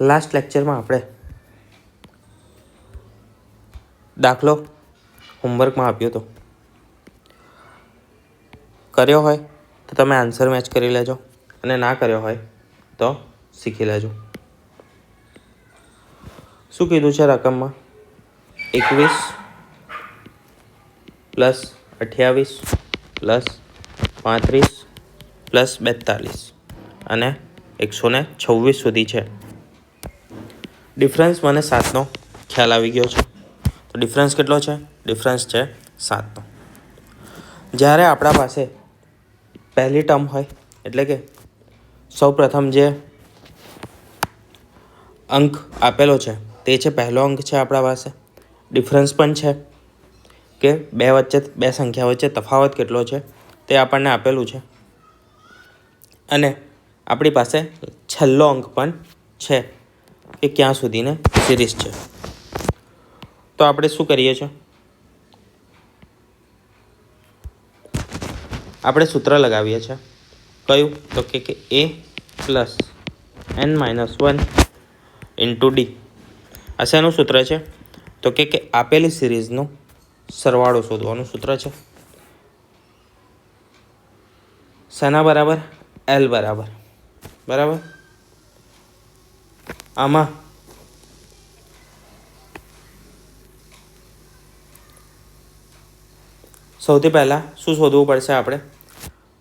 Last લેક્ચરમાં આપણે દાખલો હોમવર્કમાં આપ્યો હતો. કર્યો હોય તો તમે આન્સર મેચ કરી લેજો અને ના કર્યો હોય તો શીખી લેજો. શું કીધું છે રકમમાં? 21 પ્લસ 28 પ્લસ 35 પ્લસ 42 અને 126 સુધી છે. ડિફરન્સ મને 7નો ખ્યાલ આવી ગયો છે. તો ડિફરન્સ કેટલો છે? ડિફરન્સ છે 7નો. જ્યારે આપણા પાસે પહેલી ટર્મ હોય એટલે કે સૌ પ્રથમ જે અંક આપેલો છે તે છે પહેલો અંક છે આપણા પાસે. ડિફરન્સ પણ છે કે બે સંખ્યા વચ્ચે તફાવત કેટલો છે તે આપણને આપેલું છે. અને આપણી પાસે છેલ્લો અંક પણ છે કે ક્યાં સુધીને સિરીઝ છે. તો આપણે શું કરીએ છીએ? આપણે સૂત્ર લગાવીએ છીએ. કયું? તો કે a plus n-1 into D. આ શેનું સૂત્ર છે? તો કે આપેલી સિરીઝનો સરવાળો શોધવાનું સૂત્ર છે. શેના બરાબર? L બરાબર. બરાબર. આમાં સૌથી પહેલાં શું શોધવું પડશે આપણે?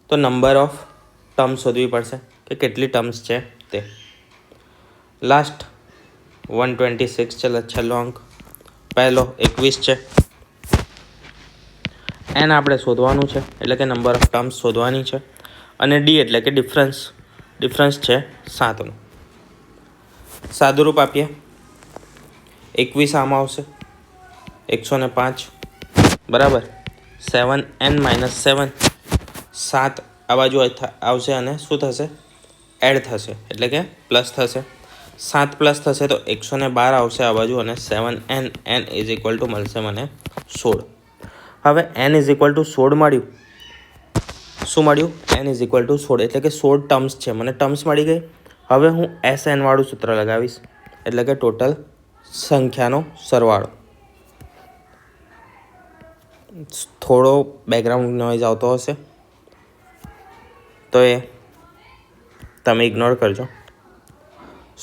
તો નંબર ઓફ ટર્મ્સ શોધવી પડશે કે કેટલી ટર્મ્સ છે તે. લાસ્ટ 126 છે છેલ્લો અંક. પહેલો 21 છે. n આપણે શોધવાનું છે એટલે કે નંબર ઓફ ટર્મ્સ શોધવાની છે. અને ડી એટલે કે ડિફરન્સ છે 7નો. સાદુરૂપ આપીએ. 21 આમાં આવશે, 105 બરાબર. 7n-7 7 આ બાજુ આવશે અને શું થશે? એડ થશે એટલે કે પ્લસ થશે. 7 પ્લસ થશે તો 112 આવશે આ બાજુ અને 7n ઇઝ ઇક્વલ ટુ મળશે મને 16. હવે n ઇઝ ઇક્વલ ટુ 16 મળ્યું. શું મળ્યું? n ઇઝ ઇક્વલ ટુ 16 એટલે કે 16 ટર્મ્સ છે. મને ટર્મ્સ મળી ગઈ. હવે હું SN વાળું સૂત્ર લગાવીશ એટલે કે ટોટલ સંખ્યાનો સરવાળો. થોડો બેકગ્રાઉન્ડ નોઇઝ આવતો હશે તો એ તમે ઇગ્નોર કરજો.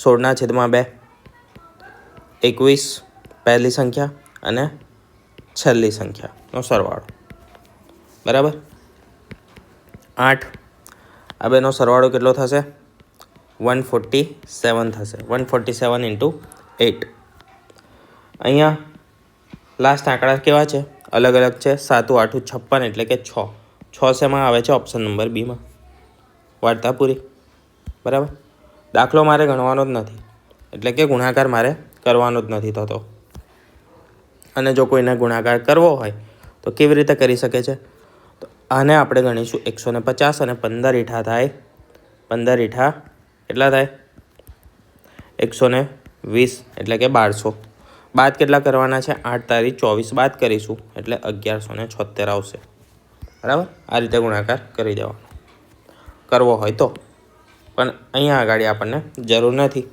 16/2 21 પહેલી સંખ્યા અને છેલ્લી સંખ્યાનો સરવાળો બરાબર. 8 આ બેનો સરવાળો કેટલો થશે? 147 થશે. 147 ઇન્ટુ 8. અહીંયા લાસ્ટ આંકડા કેવા છે? અલગ અલગ છે. 7 8 56 એટલે કે 6. 6 શેમાં આવે છે? ઓપ્શન નંબર બીમાં. વાર્તા પૂરી. બરાબર. દાખલો મારે ગણવાનો જ નથી એટલે કે ગુણાકાર મારે કરવાનો જ નથી થતો. અને જો કોઈને ગુણાકાર કરવો હોય તો કેવી રીતે કરી શકે છે? તો આને આપણે ગણીશું 150 અને 15 ઈઠા થાય. 15 ઈઠા કેટલા થાય? 120 એટલે કે 1200. બાદ કેટલા કરવાના છે? 8 તારીખ 24 બાદ કરીશું એટલે 1176 આવશે. બરાબર. આ રીતે ગુણાકાર કરી દેવાનો કરવો હોય તો. પણ અહીંયા આગળ આપણને જરૂર નથી.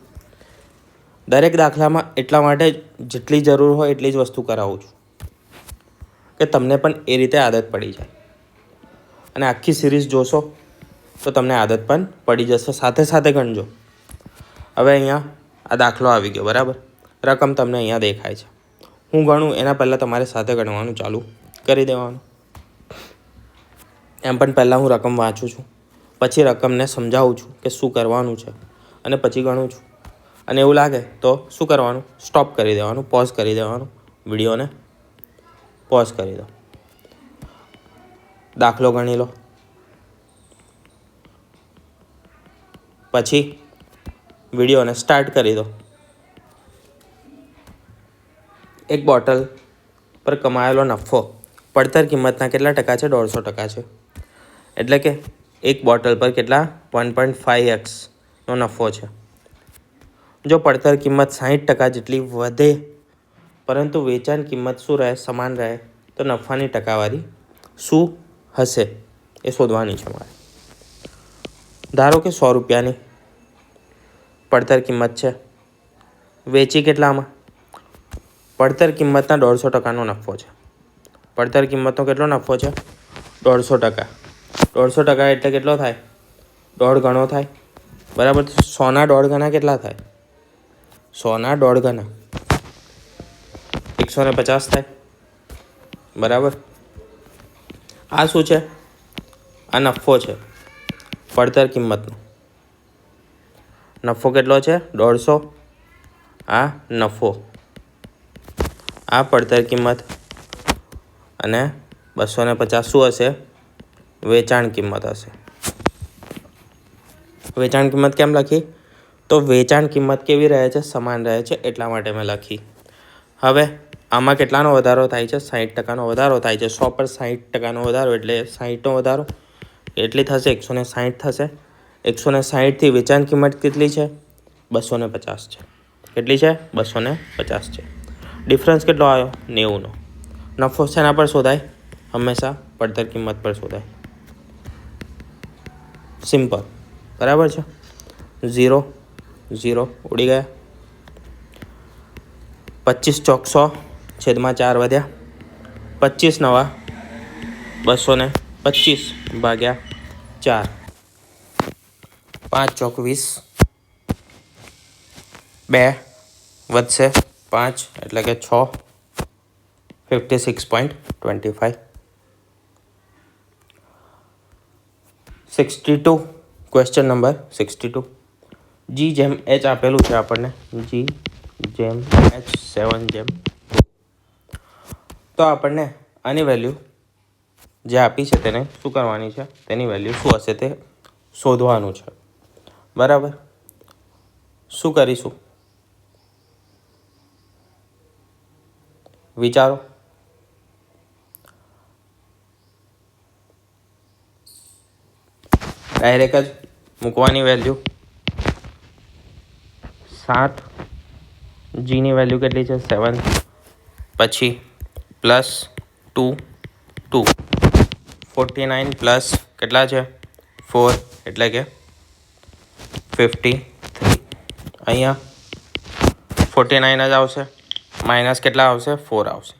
દરેક દાખલામાં એટલા માટે જેટલી જરૂર હોય એટલી જ વસ્તુ કરાવું છું કે તમને પણ એ રીતે આદત પડી જાય. અને આખી સિરીઝ જોશો તો તમને આદત પણ પડી જશે. સાથે સાથે ગણજો. હવે અહીંયા આ દાખલો આવી ગયો બરાબર. રકમ તમને અહીંયા દેખાય છે. હું ગણું એના પહેલાં તમારે સાથે ગણવાનું ચાલુ કરી દેવાનું. એમ પણ પહેલાં હું રકમ વાંચું છું, પછી રકમને સમજાવું છું કે શું કરવાનું છે અને પછી ગણું છું. અને એવું લાગે તો શું કરવાનું? સ્ટોપ કરી દેવાનું, પોઝ કરી દેવાનું. વિડીયોને પોઝ કરી દો. દાખલો ગણી લો. પછી વિડીયોને સ્ટાર્ટ કરી દો. એક બોટલ પર કમાયેલો નફો પડતર કિંમતના કેટલા ટકા છે? 150% છે. એટલે કે એક બોટલ પર કેટલા? 1.5x નો નફો છે. જો પડતર કિંમત 60% જેટલી વધે પરંતુ વેચાણ કિંમત શું રહે? સમાન રહે તો નફાની ટકાવારી શું હશે એ શોધવાની છે મારે. ધારો કે 100 રૂપિયાની પડતર કિંમત છે વેચી કેટલામાં? પડતર કિંમતના 150%નો નફો છે. પડતર કિંમતનો કેટલો નફો છે? 150%. 150% એટલે કેટલો થાય? 1.5 ગણો થાય. બરાબર. 100ના 1.5 ગણા કેટલા થાય? 100ના 1.5 ગણા 150 થાય. બરાબર. આ શું છે? આ નફો છે પડતર કિંમતનો. નફો કેટલો છે? 150. આ નફો, આ પડતર કિંમત, અને 250 શું હશે? વેચાણ કિંમત હશે. વેચાણ કિંમત કેમ લખી? તો વેચાણ કિંમત કેવી રહે છે? સમાન રહે છે, એટલા માટે મેં લખી. હવે આમાં કેટલાનો વધારો થાય છે? 60%નો વધારો થાય છે. 100 પર 60%નો વધારો એટલે 60નો વધારો એટલી થશે, 160 થશે. 160થી વેચાણ કિંમત કેટલી છે? 250 છે. કેટલી છે? 250 છે. ડિફરન્સ કેટલો આવ્યો? 90નો. નફો શેના પર શોધાય? હંમેશા પડતર કિંમત પર શોધાય. સિમ્પલ. બરાબર છે. 0 0 ઉડી ગયા. 25 ચોક 100 છેદમાં 4 વધ્યા. 25 નવા 225 ભાગ્યા 4. 5 ચોક 20. 2 વધશે 5 એટલે કે 6. 56.25. 62. Question number 62. જી જેમ એચ આપેલું છે આપણને. જી જેમ એચ 7 જેમ. તો આપણને આની વેલ્યુ જે આપી છે તેને શું કરવાની છે? તેની વેલ્યુ શું હશે તે શોધવાનું છે. બરાબર. શું કરીશું? વિચારો. ડાયરેક્ટ જ મૂકવાની વેલ્યુ. 7. જીની વેલ્યુ કેટલી છે? 7. પછી પ્લસ 2 2. 49 પ્લસ કેટલા છે? 4 એટલે કે 53. અહીંયા 49 જ આવશે. માઇનસ કેટલા આવશે? 4 આવશે.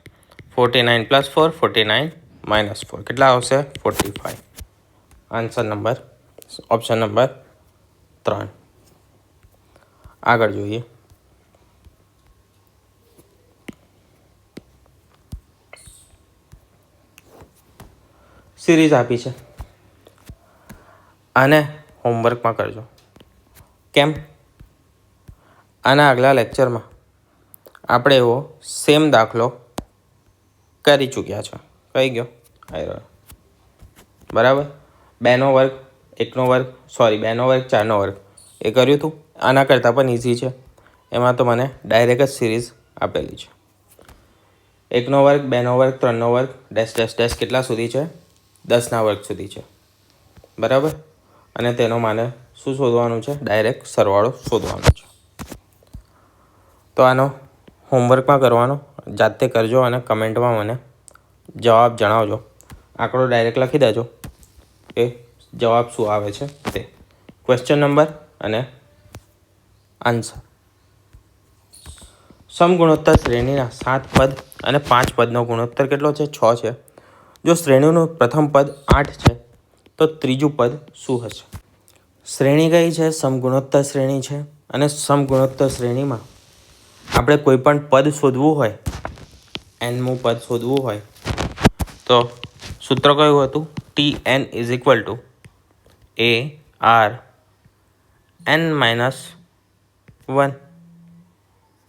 49 પ્લસ 4 49 માઇનસ 4 કેટલા આવશે? 45. Answer number option number 3. આગળ જોઈએ. સિરીઝ આપી છે, આને હોમવર્કમાં કરજો. કેમ? આના આગલા લેક્ચરમાં આપણે એવો સેમ દાખલો કરી ચૂક્યા છે. કઈ ગયો? આવી રહ્યો. બરાબર. 2નો વર્ગ 1નો વર્ગ 2નો વર્ગ 4નો વર્ગ એ કર્યું હતું. આના કરતાં પણ ઇઝી છે. એમાં તો મને ડાયરેક્ટ જ સિરીઝ આપેલી છે. 1નો વર્ગ 2નો વર્ગ 3નો વર્ગ ડેશ ડેશ ડેશ કેટલા સુધી છે? 10ના વર્ગ સુધી છે. બરાબર. અને તેનો માને શું શોધવાનું છે? ડાયરેક્ટ સરવાળો શોધવાનો છે. તો આનો હોમવર્કમાં કરવાનો, જાતે કરજો અને કમેન્ટમાં મને જવાબ જણાવજો. આંકડો ડાયરેક્ટ લખી દેજો કે જવાબ શું આવે છે તે. ક્વેશ્ચન નંબર અને આન્સર. સમગુણોત્તર શ્રેણીના 7 પદ અને 5 પદનો ગુણોત્તર કેટલો છે? 6 છે. જો શ્રેણીનું પ્રથમ પદ 8 છે તો ત્રીજું પદ શું હશે? શ્રેણી કઈ છે? સમગુણોત્તર શ્રેણી છે. અને સમગુણોત્તર શ્રેણીમાં આપણે કોઈ પણ પદ શોધવું હોય, nમું પદ શોધવું હોય તો સૂત્ર કયું હતું? Tn = ARn-1.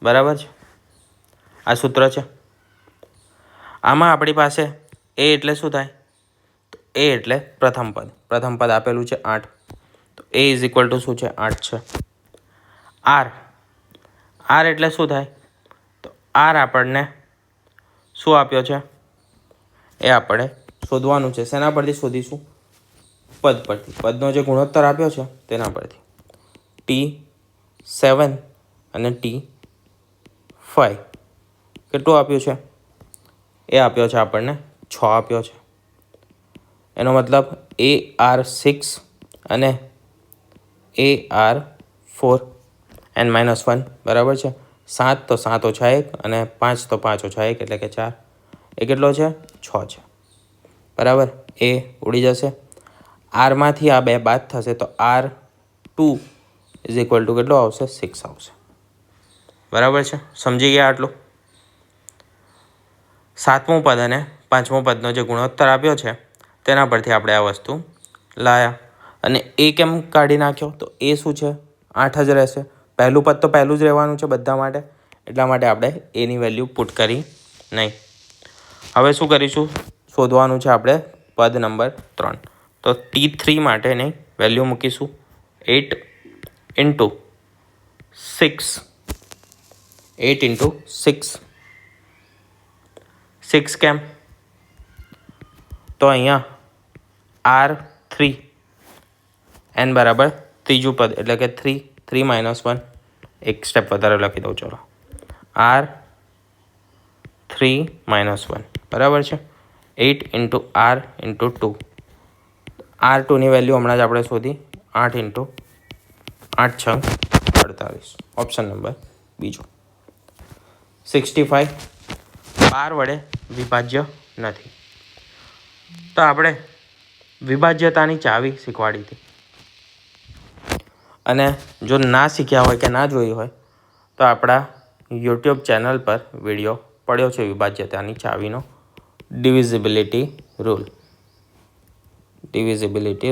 બરાબર છે. આ સૂત્ર છે. આમાં આપણી પાસે એ એટલે શું થાય? તો એ એટલે પ્રથમ પદ. પ્રથમ પદ આપેલું છે 8. તો A = શું છે? 8 છે. આર એટલે શું થાય? તો આર આપણને શું આપ્યો છે? એ આપણે શોધવાનું છે. શેના પરથી શોધીશું? પદ પરથી. પદનો જે ગુણોત્તર આપ્યો છે તેના પરથી. T7 અને T5 કેટલું આપ્યું છે? એ આપ્યો છે આપણને 6 આપ્યો છે. એનો મતલબ AR6 અને AR4 n-1 બરાબર છે. 7 તો 7 ઓછા 1 અને 5 તો 5 ઓછા 1 એટલે કે 4. એ કેટલો છે? 6 છે. બરાબર. એ ઉડી જશે. આરમાંથી આ બે બાદ થશે તો R2 ઇઝ ઇક્વલ ટુ કેટલો આવશે? 6 આવશે. બરાબર છે? સમજી ગયા આટલું? 7મું પદ અને 5મું પદનો જે ગુણોત્તર આપ્યો છે તેના પરથી આપણે આ વસ્તુ લાયા. અને એ કેમ કાઢી નાખ્યો? તો એ શું છે? 8 જ રહેશે. પહેલું પદ તો પહેલું જ રહેવાનું છે બધા માટે, એટલા માટે આપણે એની વેલ્યુ પુટ કરી નહીં. હવે શું કરીશું? શોધવાનું છે આપણે પદ નંબર 3. તો T3 માટેની વેલ્યુ મૂકીશું 8 ઇન્ટુ 6. 8 ઇન્ટુ 6. 6 કેમ? તો અહીંયા R3 n બરાબર ત્રીજું પદ એટલે કે 3 3 - 1. એક સ્ટેપ વધારે લખી દઉં. ચલો, R3 - 1 બરાબર છે. 8 ઇન્ટુ R ઇન્ટુ 2. R2ની વેલ્યુ હમણાં જ આપણે શોધી. 8 ઇન્ટુ 8 × 48. ઓપ્શન નંબર બીજો. 65 12 વડે વિભાજ્ય નથી. તો આપણે વિભાજ્યતાની ચાવી શીખવાડી હતી, અને જો ના શીખ્યા હોય કે ના જોઈ હોય તો આપણા યુટ્યુબ ચેનલ પર વિડીયો પડ્યો છે વિભાજ્યતાની ચાવીનો. ડિવિઝિબિલિટી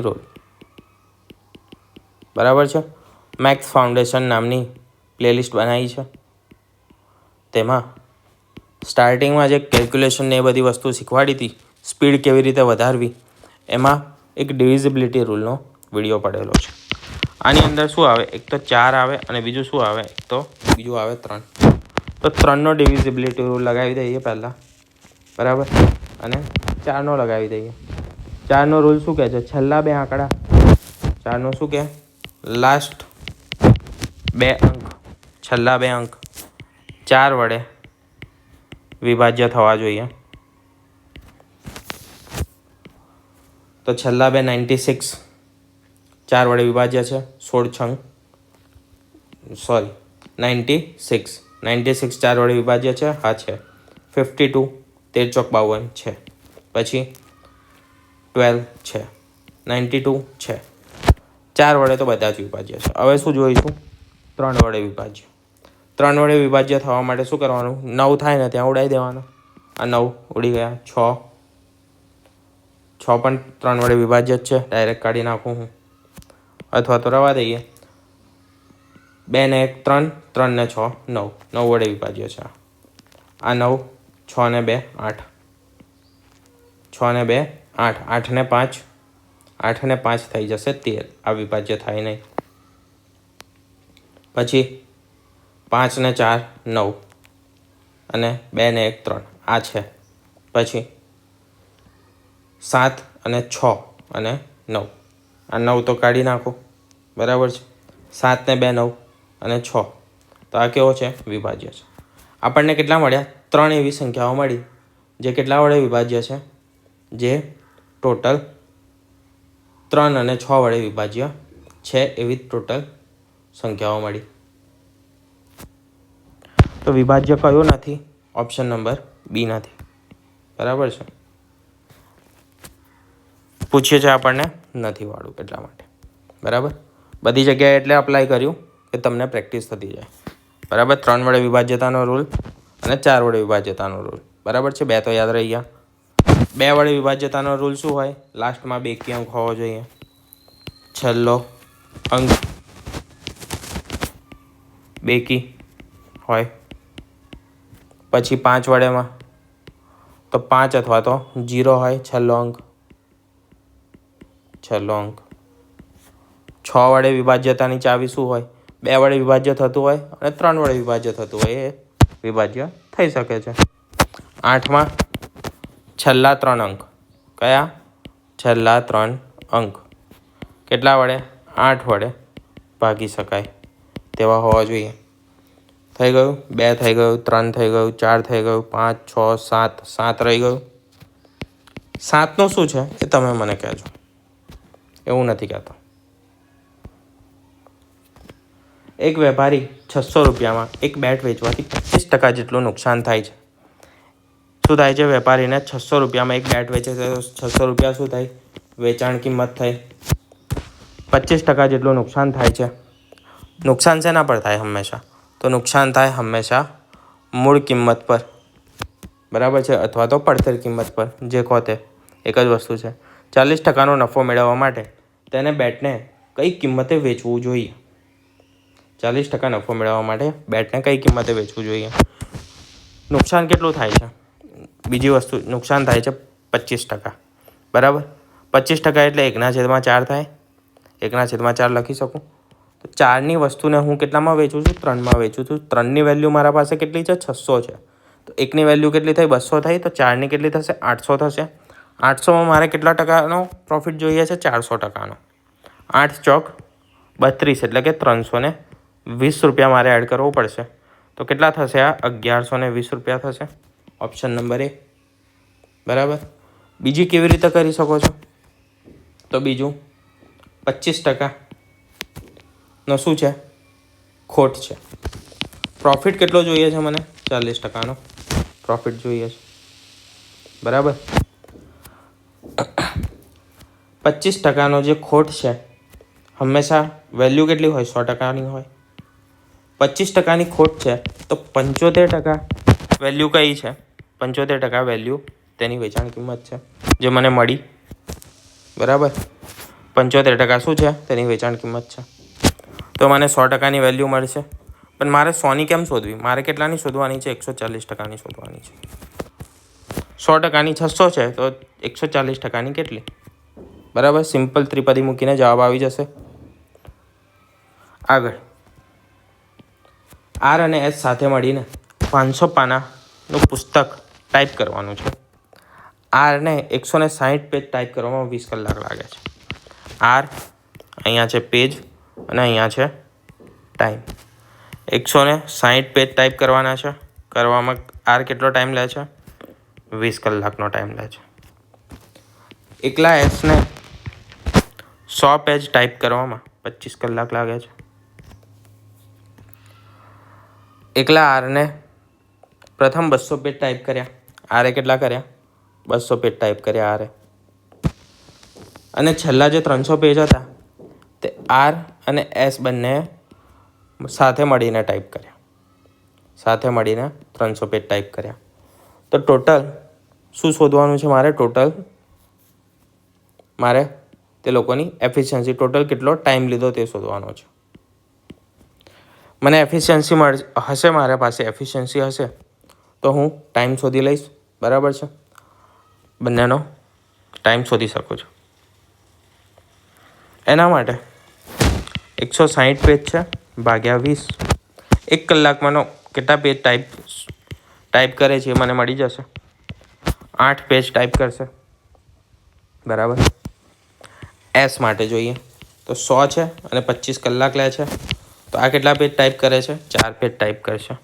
રૂલ. બરાબર છે. મેથ્સ ફાઉન્ડેશન નામની પ્લેલિસ્ટ બનાવી છે. તેમાં સ્ટાર્ટિંગમાં જે કેલ્ક્યુલેશન ને એ બધી વસ્તુ શીખવાડી હતી, સ્પીડ કેવી રીતે વધારવી, એમાં એક ડિવિઝિબિલિટી રૂલનો વિડીયો પડેલો છે. આની અંદર શું આવે? એક તો 4 આવે અને બીજું શું આવે? એક તો બીજું આવે 3. તો 3નો ડિવિઝિબિલિટી રૂલ લગાવી દઈએ પહેલાં. બરાબર. અને 4નો લગાવી દઈએ. 4નો રૂલ શું કહે છે? છેલ્લા બે આંકડા. 4નો શું કહે? લાસ્ટ બે અંક, છેલ્લા બે અંક 4 વડે વિભાજ્ય થવા જોઈએ. તો છેલ્લા બે 96 4 વડે વિભાજ્ય છે. 96 4 વડે વિભાજ્ય છે. હા છે. 52 13 ચોક 52 છે. પછી 12 છે. 92 છે. 4 વડે તો બધા જ વિભાજ્ય છે. હવે શું જોઈશું? 3 વડે વિભાજ્ય. 3 વડે વિભાજ્ય થવા માટે શું કરવાનું? 9 થાય ને ત્યાં ઉડાવી દેવાનો. આ 9 ઉડી ગયા. 6 પણ 3 વડે વિભાજ્ય જ છે. ડાયરેક્ટ કાઢી નાખું હું, અથવા તો રવા દઈએ. 2 ને 1 3, 3 ને 6 9. 9 વડે વિભાજ્ય છે. આ 9, 6 ને 2 8, 6 ને 2 8, 8 ને 5 8 ને 5 થઈ જશે 13. આ વિભાજ્ય થાય નહીં. પછી 5 ને 4 9 અને 2 ને 1 3 આ છે. પછી 7 અને 6 અને 9. આ 9 તો કાઢી નાખો. બરાબર છે. 7 ને 2 9 અને 6. તો આ કેવો છે? વિભાજ્ય છે. આપણને કેટલા મળ્યા? 3 એવી સંખ્યાઓ મળી જે કેટલા વડે વિભાજ્ય છે? જે ટોટલ 3 અને 6 વડે વિભાજ્ય છે. એવી ટોટલ સંખ્યાઓ મળી. તો વિભાજ્ય કયો નથી? ઓપ્શન નંબર બી નથી. બરાબર છે. પૂછીએ છે આપણને નથી વાળું એટલા માટે. બરાબર. બધી જગ્યાએ એટલે અપ્લાય કર્યું કે તમને પ્રેક્ટિસ થતી જાય. બરાબર. 3 વડે વિભાજ્યતાનો રૂલ અને 4 વડે વિભાજ્યતાનો રૂલ. બરાબર છે. 2 તો યાદ રહી ગયા. 2 વડે વિભાજ્યતાનો રૂલ શું હોય? લાસ્ટમાં બેકી અંક હોવો જોઈએ. છેલ્લો અંક બેકી હોય. પછી 5 વડેમાં તો 5 અથવા તો 0 હોય છેલ્લો અંક. 6 વડે વિભાજ્યતાની ચાવી શું હોય? 2 વડે વિભાજ્ય થતું હોય અને 3 વડે વિભાજ્ય થતું હોય. એ વિભાજ્ય થઈ શકે છે. 8માં છેલ્લા 3 અંક. કયા? છેલ્લા 3 અંક કેટલા વડે? 8 વડે ભાગી શકાય તેવા હોવા જોઈએ. થઈ ગયું. 2 થઈ ગયું, 3 થઈ ગયું, 4 થઈ ગયું, 5 6 7 7 રહી ગયું. 7નું શું છે એ તમે મને કહેજો. એવું નથી કહેતો. એક વેપારી ₹600 એક બેટ વેચવાથી 25% જેટલું નુકસાન થાય છે. શું થાય છે? વેપારીને ₹600 એક બેટ વેચે છે તો ₹600 શું થાય? વેચાણ કિંમત થઈ. 25% જેટલું નુકસાન થાય છે. નુકસાન શેના પર થાય હંમેશા? તો નુકસાન થાય હંમેશા મૂળ કિંમત પર, બરાબર છે, અથવા તો પડતર કિંમત પર, જે કહો તે એક જ વસ્તુ છે. 40%નો નફો મેળવવા માટે તેને બેટને કઈ કિંમતે વેચવું જોઈએ? 40% નફો મેળવવા માટે બેટને કઈ કિંમતે વેચવું જોઈએ? નુકસાન કેટલું થાય છે? બીજી વસ્તુ, નુકસાન થાય છે 25%, બરાબર. 25% એટલે 1/4 થાય. 1/4 લખી શકું. તો 4ની વસ્તુને હું કેટલામાં વેચું છું? 3માં વેચું છું. 3ની વેલ્યુ મારા પાસે કેટલી છે? 600 છે. તો 1ની વેલ્યુ કેટલી થઈ? 200 થઈ. તો 4ની કેટલી થશે? 800 થશે. 800માં મારે કેટલા ટકાનો પ્રોફિટ જોઈએ છે? 400%નો. 8 ચોક 32 એટલે કે ₹320 મારે એડ કરવો પડશે. તો કેટલા થશે? આ ₹1120 થશે. ઓપ્શન નંબર A, બરાબર. બીજી કેવી રીતે કરી શકો છો? તો બીજું 25% નો શું છે? ખોટ છે. પ્રોફિટ કેટલો જોઈએ છે મને? 40%નો પ્રોફિટ જોઈએ છે, બરાબર. 25%નો જે ખોટ છે, હંમેશા વેલ્યુ કેટલી હોય? 100%ની હોય. 25%ની ખોટ છે તો 75% વેલ્યુ કઈ છે? 75% વેલ્યુ તેની વેચાણ કિંમત છે જે મને મળી, બરાબર. 75% શું છે? તેની વેચાણ કિંમત છે. તો મને 100%ની વેલ્યુ મળશે. પણ મારે 100ની કેમ શોધવી? મારે કેટલાની શોધવાની છે? 140%ની શોધવાની છે. 100%ની 600 છે તો 140%ની કેટલી? બરાબર. સિમ્પલ ત્રિપદી મૂકીને જવાબ આવી જશે. આગળ R અને S સાથે મળીને 500 પાનાનું પુસ્તક ટાઈપ કરવાનું છે. Rને 160 પેજ ટાઈપ કરવામાં 20 કલાક લાગે છે. R અહીંયા છે પેજ અને અહીંયા છે ટાઈમ. 160 પેજ ટાઈપ કરવાના છે. કરવામાં R કેટલો ટાઈમ લે છે? 20 કલાકનો ટાઈમ લે છે. એકલા Sને 100 પેજ ટાઈપ કરવામાં 25 કલાક લાગે છે. એકલા Rને પ્રથમ 200 પેજ ટાઈપ કર્યા. R કેટલા કર્યા? 200 પેજ ટાઈપ કર્યા R. અને છેલ્લા જે 300 પેજ હતા તે R અને S બંને સાથે મળીને ટાઈપ કર્યા. સાથે મળીને 300 પેજ ટાઈપ કર્યા. તો ટોટલ શું શોધવાનું છે મારે? ટોટલ મારે તે લોકોની એફિશિયન્સી, ટોટલ કેટલો ટાઈમ લીધો તે શોધવાનો છે. મને એફિશિયન્સી હશે, મારા પાસે એફિશિયન્સી હશે તો હું ટાઈમ શોધી લઈશ, બરાબર છે. બંનેનો ટાઈમ શોધી શકું છું. એના માટે 160 પેજ છે ભાગ્યા 20. 1 કલાકમાંનો કેટલા પેજ ટાઈપ કરે છે એ મને મળી જશે. 8 પેજ ટાઈપ કરશે, બરાબર. S માટે જોઈએ તો 100 છે અને 25 કલાક લે છે. તો આ કેટલા પેજ ટાઈપ કરે છે? 4 પેજ ટાઈપ કરશે.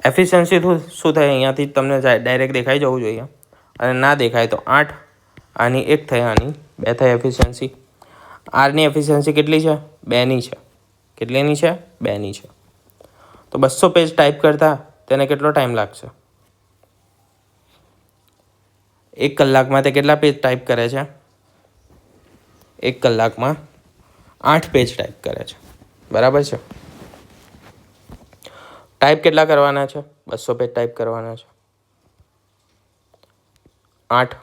એફિશિયન્સી શું થાય? અહીંયાથી તમને ડાયરેક્ટ દેખાઈ જવું જોઈએ, અને ના દેખાય તો 8, આની 1 થઈ, આની 2 થઈ એફિશિયન્સી. Rની એફિશિયન્સી કેટલી છે? 2ની છે. કેટલીની છે? 2ની છે. તો 200 પેજ ટાઈપ કરતાં તેને કેટલો ટાઈમ લાગશે? 1 કલાકમાં તે કેટલા પેજ ટાઈપ કરે છે? 1 કલાકમાં 8 પેજ ટાઈપ કરે છે, બરાબર છે. ટાઈપ કેટલા કરવાના છે? 200 પેજ ટાઈપ કરવાના છે. 8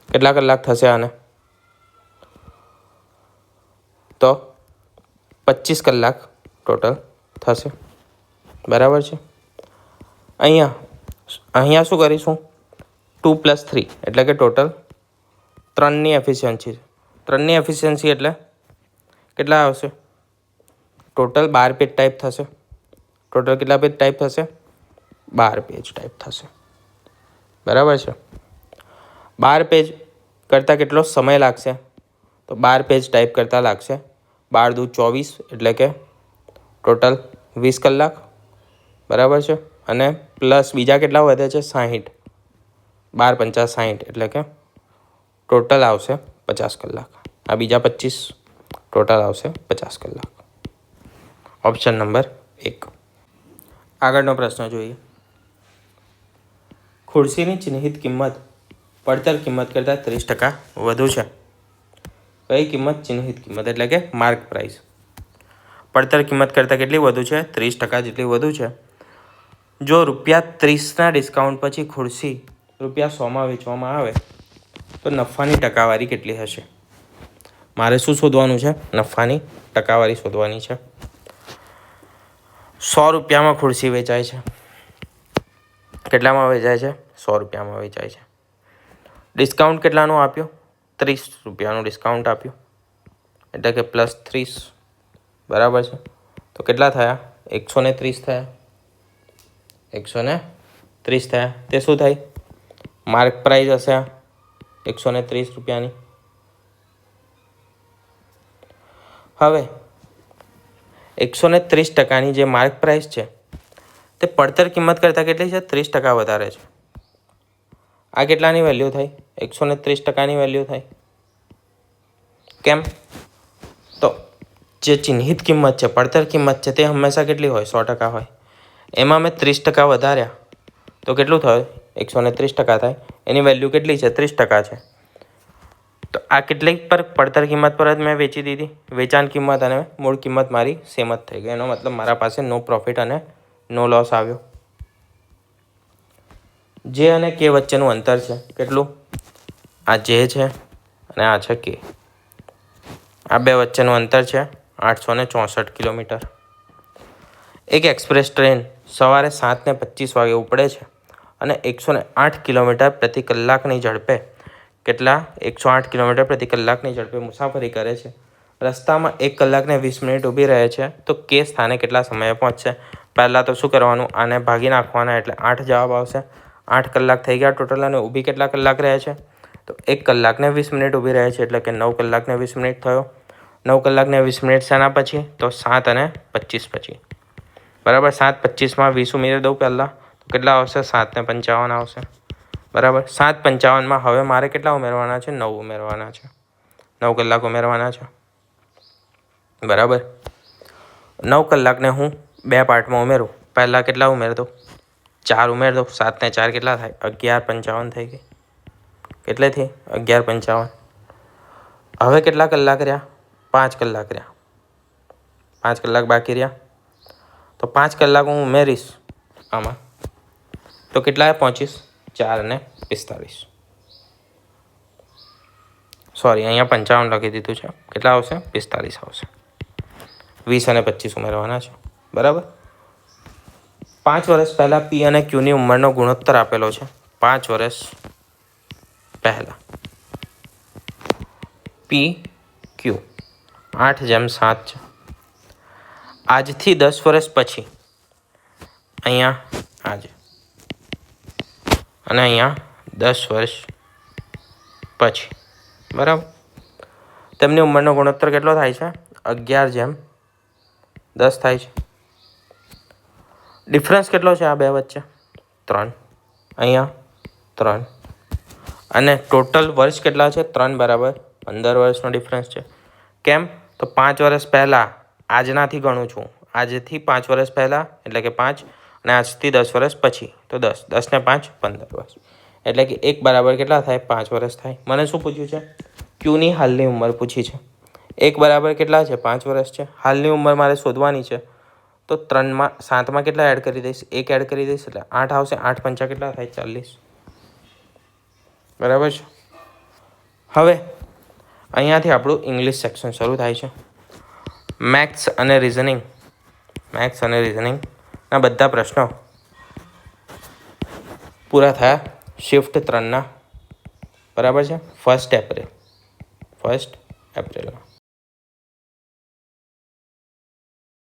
કેટલા કલાક થશે આને? તો 25 કલાક ટોટલ થશે, બરાબર છે. અહીંયા શું કરીશું? 2 + 3 એટલે કે ટોટલ 3ની એફિશિયન્સી. 3ની એફિશિયન્સી એટલે કેટલા આવશે? ટોટલ 12 પેજ ટાઈપ થશે. ટોટલ કેટલા પેજ ટાઈપ થશે? 12 પેજ ટાઈપ થશે, બરાબર છે. 12 પેજ કરતાં કેટલો સમય લાગશે? તો 12 પેજ ટાઈપ કરતાં લાગશે 12 × 2 = 24 એટલે કે ટોટલ 20 કલાક, બરાબર છે. અને પ્લસ બીજા કેટલા વધે છે? 60. 12 × 5 = 60 એટલે કે ટોટલ આવશે 50 કલાક. આ બીજા 25, ટોટલ આવશે 50 કલાક. Option number 1. આગળનો પ્રશ્ન જોઈએ. ખુરશીની ચિહ્નિત કિંમત પડતર કિંમત કરતાં 30% વધુ છે. કઈ કિંમત ચિહ્નિત કિંમત એટલે કે માર્ક પ્રાઇસ પડતર કિંમત કરતાં કેટલી વધુ છે? 30% જેટલી વધુ છે. જો ₹30ના ડિસ્કાઉન્ટ પછી ખુરશી ₹100માં વેચવામાં આવે તો નફાની ટકાવારી કેટલી હશે? મારે શું શોધવાનું છે? નફાની ટકાવારી શોધવાની છે. ₹100માં ખુરશી વેચાય છે. કેટલામાં વેચાય છે? ₹100માં વેચાય છે. ડિસ્કાઉન્ટ કેટલાનું આપ્યું? ₹30નું ડિસ્કાઉન્ટ આપ્યું એટલે કે +30 બરાબર છે. તો કેટલા થયા? 130 થયા. 130 થયા. તે શું થાય? માર્ક પ્રાઇસ હશે આ ₹130ની. હવે 130%ની જે માર્ક પ્રાઇસ છે તે પડતર કિંમત કરતાં કેટલી છે? 30% વધારે છે. આ કેટલાની વેલ્યુ થઈ? 130%ની વેલ્યુ થઈ. કેમ? તો જે ચિહ્નિત કિંમત છે, પડતર કિંમત છે, તે હંમેશા કેટલી હોય? 100% હોય. એમાં મેં 30% વધાર્યા તો કેટલું થયું? 130% થાય. એની વેલ્યુ કેટલી છે? 30% છે. તો આ કેટલી પર? પડતર કિંમત પર જ મેં વેચી દીધી. વેચાણ કિંમત અને મૂળ કિંમત મારી સેમ જ થઈ ગઈ. એનો મતલબ મારા પાસે નો પ્રોફિટ અને નો લોસ આવ્યો. જે અને કે વચ્ચેનું અંતર છે કેટલું? આ જે છે અને આ છે કે. આ બે વચ્ચેનું અંતર છે 864 કિલોમીટર. એક એક્સપ્રેસ ટ્રેન સવારે 7:25 વાગે ઉપડે છે અને 108 કિલોમીટર પ્રતિ કલાકની ઝડપે 108 કિલોમીટર પ્રતિ કલાકની ઝડપે મુસાફરી કરે છે. રસ્તામાં 1 કલાક ને 20 મિનિટ ઊભી રહે છે તો કે સ્થાને કેટલા સમયે પહોંચશે? પહેલાં તો શું કરવાનું? આને ભાગી નાખવાના એટલે 8 જવાબ આવશે. 8 કલાક થઈ ગયા ટોટલ. અને ઊભી કેટલા કલાક રહે છે? તો 1 કલાક ને 20 મિનિટ ઊભી રહે છે એટલે કે 9 કલાક ને 20 મિનિટ થયો. 9 કલાક ને 20 મિનિટ શેના પછી? તો 7:25 પછી. બરાબર. 7:25માં 20 ઉમેરી દઉં પહેલાં તો કેટલા આવશે? 7:55 આવશે. બરાબર. 7:55માં હવે મારે કેટલા ઉમેરવાના છે? 9 ઉમેરવાના છે. 9 કલાક ઉમેરવાના છે. બરાબર. 9 કલાકને હું 2 પાર્ટમાં ઉમેરું. પહેલાં કેટલા ઉમેર દઉં? 4 ઉમેર દઉં. 7 ને 4 કેટલા થાય? 11:55 થઈ ગઈ. કેટલેથી? 11:55. હવે કેટલા કલાક રહ્યા? 5 કલાક રહ્યા. 5 કલાક બાકી રહ્યા. તો 5 કલાક હું ઉમેરીશ આમાં તો કેટલા પહોંચીશ? 4:45. સોરી, અહીંયા 55 લખી દીધું છે. કેટલા આવશે? 45 આવશે. 20 અને 25 ઉમેરવાના છે. બરાબર. 5 વર્ષ પહેલાં પી અને ક્યુની ઉંમરનો ગુણોત્તર આપેલો છે. 5 વર્ષ પહેલાં પી ક્યુ 8:7 છે. આજથી 10 વર્ષ પછી અહીંયા આજે અને અહીંયા 10 વર્ષ પછી. બરાબર. તેમની ઉંમરનો ગુણોત્તર કેટલો થાય છે? 11:10 થાય છે. ડિફરન્સ કેટલો છે આ બે વચ્ચે? 3. અહીંયા 3. અને ટોટલ વર્ષ કેટલા છે? 3 બરાબર 15 વર્ષનો ડિફરન્સ છે. કેમ? તો 5 વર્ષ પહેલાં આજનાથી ગણું છું. આજથી 5 વર્ષ પહેલાં એટલે કે 5 અને આજથી 10 વર્ષ પછી તો 10. 10 ને 5 15 વર્ષ. એટલે કે 1 બરાબર કેટલા થાય? 5 વર્ષ થાય. મને શું પૂછ્યું છે? ક્યુની હાલની ઉંમર પૂછી છે. 1 બરાબર કેટલા છે? 5 વર્ષ છે. હાલની ઉંમર મારે શોધવાની છે તો 3માં 7માં કેટલા એડ કરી દઈશ? 1 એડ કરી દઈશ એટલે 8 આવશે. 8 પંચા કેટલા થાય? 40. બરાબર છે. હવે અહીંયાથી આપણું ઇંગ્લિશ સેક્શન શરૂ થાય છે. મેથ્સ અને રિઝનિંગના બધા પ્રશ્નો પૂરા થયા શિફ્ટ 3ના. બરાબર છે. 1 એપ્રિલના